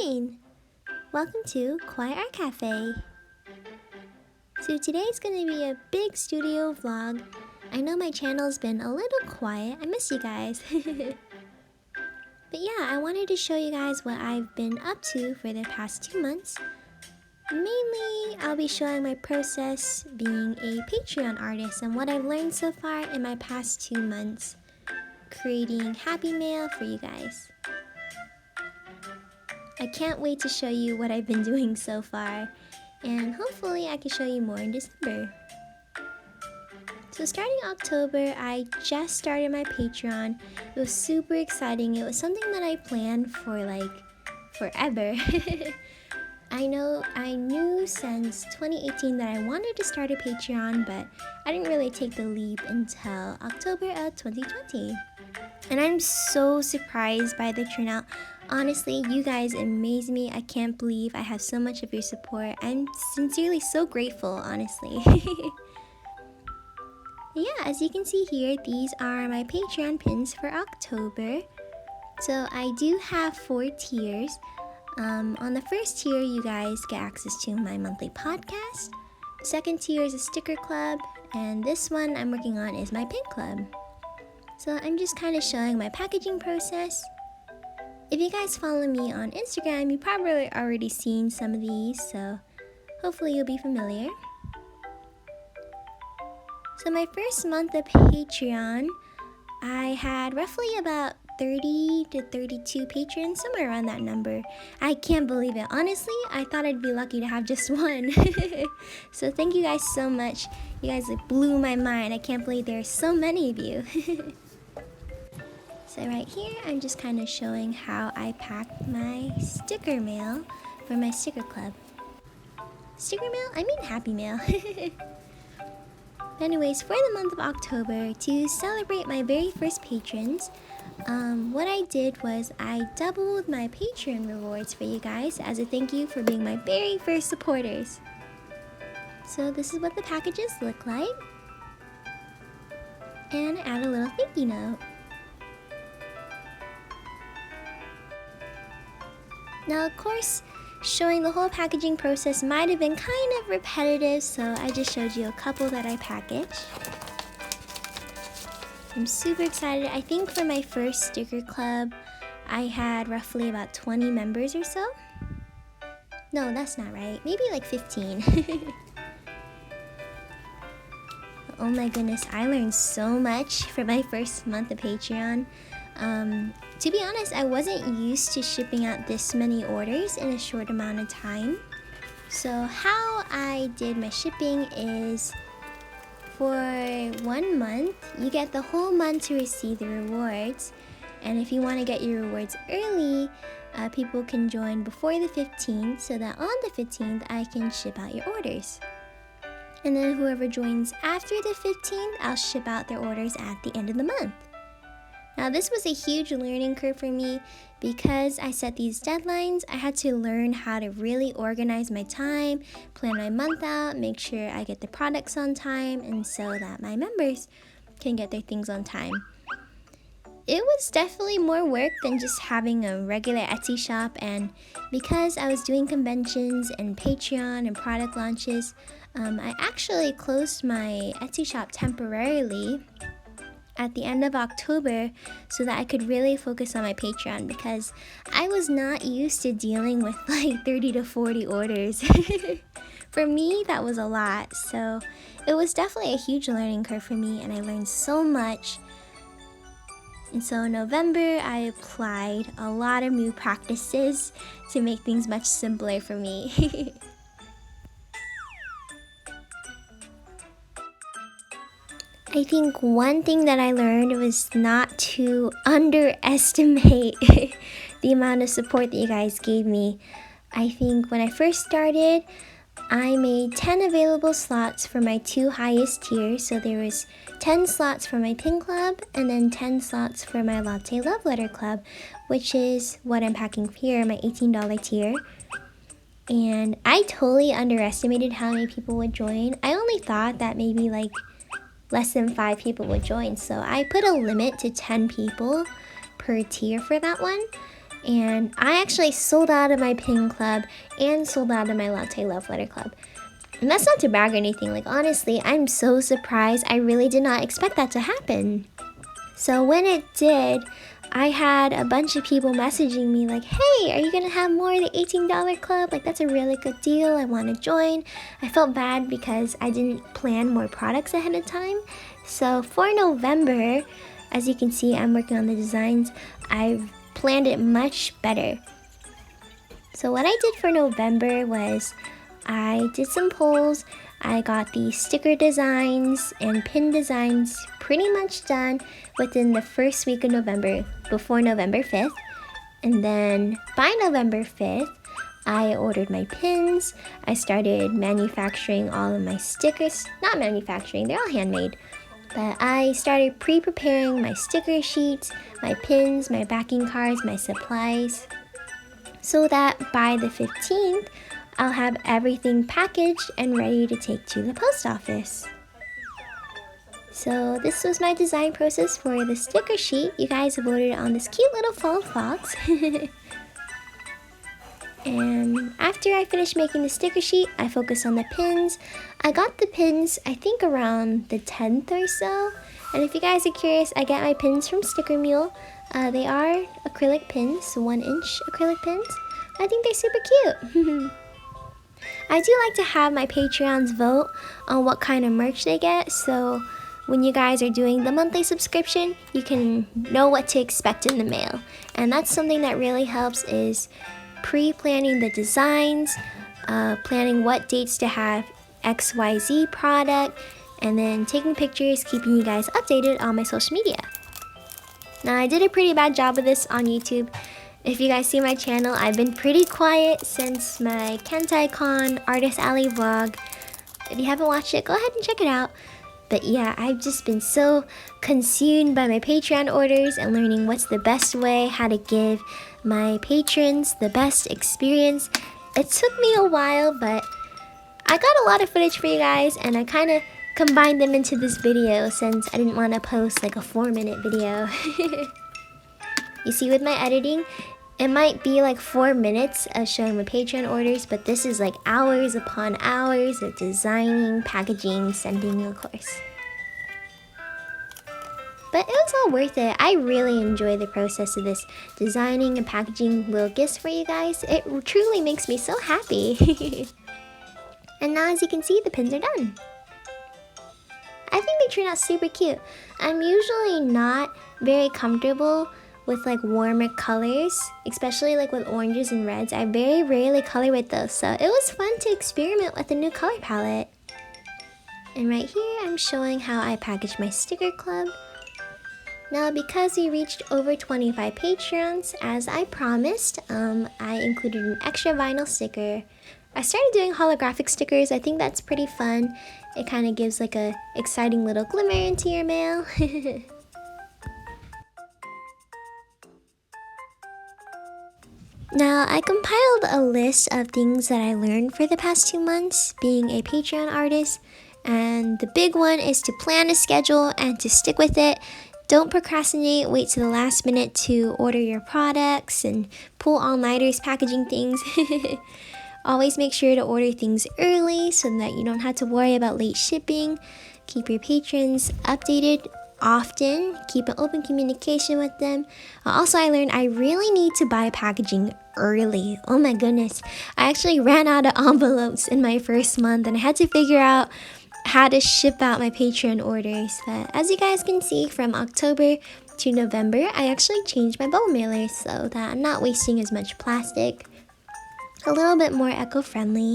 fine! Welcome to Kawaii Art Cafe. So today's gonna be a big studio vlog. I know my channel's been a little quiet. I miss you guys. But yeah, I wanted to show you guys what I've been up to for the past 2 months. Mainly, I'll be showing my process being a Patreon artist and what I've learned so far in my past 2 months creating Happy Mail for you guys. I can't wait to show you what I've been doing so far, and hopefully I can show you more in December. So starting October, I just started my Patreon. It was super exciting. It was something that I planned for like forever. I knew since 2018 that I wanted to start a Patreon, but I didn't really take the leap until October of 2020. And I'm so surprised by the turnout. Honestly, you guys amaze me. I can't believe I have so much of your support. I'm sincerely so grateful, honestly. Yeah, as you can see here, these are my Patreon pins for October. So I do have 4 tiers. On the first tier, you guys get access to my monthly podcast. The second tier is a sticker club, and this one I'm working on is my pin club. So I'm just kind of showing my packaging process. If you guys follow me on Instagram, you probably already seen some of these, so hopefully you'll be familiar. So my first month of Patreon, I had roughly about 30 to 32 patrons, somewhere around that number. I can't believe it. Honestly, I thought I'd be lucky to have just one. So thank you guys so much. You guys blew my mind. I can't believe there are so many of you. So right here, I'm just kind of showing how I packed my sticker mail for my sticker club. Sticker mail? I mean Happy Mail. Anyways, for the month of October, to celebrate my very first patrons, what I did was I doubled my Patreon rewards for you guys as a thank you for being my very first supporters. So this is what the packages look like. And I add a little thank you note. Now, of course, showing the whole packaging process might have been kind of repetitive, so I just showed you a couple that I packaged. I'm super excited. I think for my first sticker club, I had roughly about 20 members or so. No, that's not right. Maybe like 15. Oh my goodness, I learned so much for my first month of Patreon. To be honest, I wasn't used to shipping out this many orders in a short amount of time. So how I did my shipping is for 1 month, you get the whole month to receive the rewards. And if you want to get your rewards early, people can join before the 15th so that on the 15th, I can ship out your orders. And then whoever joins after the 15th, I'll ship out their orders at the end of the month. Now this was a huge learning curve for me because I set these deadlines. I had to learn how to really organize my time, plan my month out, make sure I get the products on time, and so that my members can get their things on time. It was definitely more work than just having a regular Etsy shop, and because I was doing conventions and Patreon and product launches, I actually closed my Etsy shop temporarily at the end of October so that I could really focus on my Patreon because I was not used to dealing with like 30 to 40 orders. For me, that was a lot. So it was definitely a huge learning curve for me and I learned so much. And so in November, I applied a lot of new practices to make things much simpler for me. I think one thing that I learned was not to underestimate the amount of support that you guys gave me. I think when I first started, I made 10 available slots for my 2 highest tiers. So there was 10 slots for my pin club and then 10 slots for my latte love letter club, which is what I'm packing here, my $18 tier. And I totally underestimated how many people would join. I only thought that maybe like less than 5 people would join, so I put a limit to 10 people per tier for that one. And I actually sold out of my pin club and sold out of my latte love letter club. And that's not to brag or anything, like honestly, I'm so surprised. I really did not expect that to happen. So when it did, I had a bunch of people messaging me like, hey, are you gonna have more of the $18 club? Like, that's a really good deal, I wanna join. I felt bad because I didn't plan more products ahead of time. So for November, as you can see, I'm working on the designs. I've planned it much better. So what I did for November was I did some polls. I got the sticker designs and pin designs pretty much done within the first week of November, before November 5th. And then by November 5th, I ordered my pins. I started manufacturing all of my stickers. Not manufacturing, they're all handmade. But I started pre-preparing my sticker sheets, my pins, my backing cards, my supplies, so that by the 15th, I'll have everything packaged and ready to take to the post office. So this was my design process for the sticker sheet. You guys have voted on this cute little fall fox. And after I finished making the sticker sheet, I focused on the pins. I got the pins, I think around the 10th or so. And if you guys are curious, I get my pins from Sticker Mule. They are acrylic pins, 1-inch acrylic pins. I think they're super cute. I do like to have my Patreons vote on what kind of merch they get, so when you guys are doing the monthly subscription, you can know what to expect in the mail. And that's something that really helps, is pre-planning the designs, planning what dates to have XYZ product, and then taking pictures, keeping you guys updated on my social media. Now, I did a pretty bad job of this on YouTube. If you guys see my channel, I've been pretty quiet since my KentaiCon Artist Alley vlog. If you haven't watched it, go ahead and check it out. But yeah, I've just been so consumed by my Patreon orders and learning what's the best way, how to give my patrons the best experience. It took me a while, but I got a lot of footage for you guys, and I kind of combined them into this video since I didn't want to post like a 4-minute video. You see, with my editing, it might be like 4 minutes of showing my Patreon orders, but this is like hours upon hours of designing, packaging, sending, of course. But it was all worth it. I really enjoy the process of this designing and packaging little gifts for you guys. It truly makes me so happy. And now, as you can see, the pins are done. I think they turned out super cute. I'm usually not very comfortable with like warmer colors, especially like with oranges and reds. I very rarely color with those, so it was fun to experiment with a new color palette. And right here, I'm showing how I packaged my sticker club. Now, because we reached over 25 Patreons, as I promised, I included an extra vinyl sticker. I started doing holographic stickers. I think that's pretty fun. It kind of gives like a exciting little glimmer into your mail. Now, I compiled a list of things that I learned for the past 2 months being a Patreon artist, and the big one is to plan a schedule and to stick with it. Don't procrastinate, wait to the last minute to order your products and pull all-nighters packaging things. Always make sure to order things early so that you don't have to worry about late shipping. Keep your patrons updated often. Keep an open communication with them. Also, I learned I really need to buy packaging early. Oh my goodness. I actually ran out of envelopes in my first month, and I had to figure out how to ship out my Patreon orders. But as you guys can see, from October to November, I actually changed my bubble mailers so that I'm not wasting as much plastic. A little bit more eco-friendly.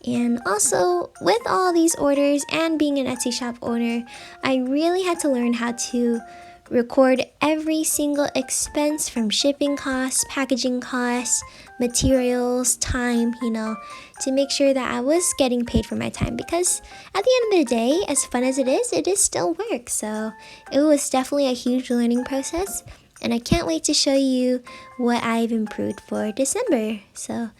And also, with all these orders and being an Etsy shop owner, I really had to learn how to record every single expense, from shipping costs, packaging costs, materials, time, to make sure that I was getting paid for my time, because at the end of the day, as fun as it is still work. So it was definitely a huge learning process, and I can't wait to show you what I've improved for December. So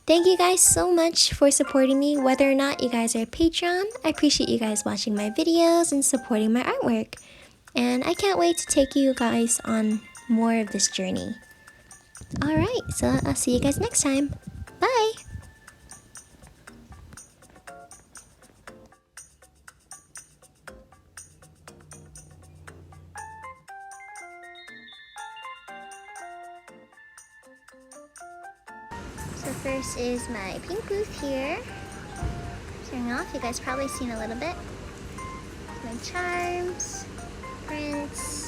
thank you guys so much for supporting me, whether or not you guys are a Patreon. I appreciate you guys watching my videos and supporting my artwork. And I can't wait to take you guys on more of this journey. Alright, so I'll see you guys next time. Bye! So first is my pink booth here. Turning off, you guys probably seen a little bit. My charms, prints,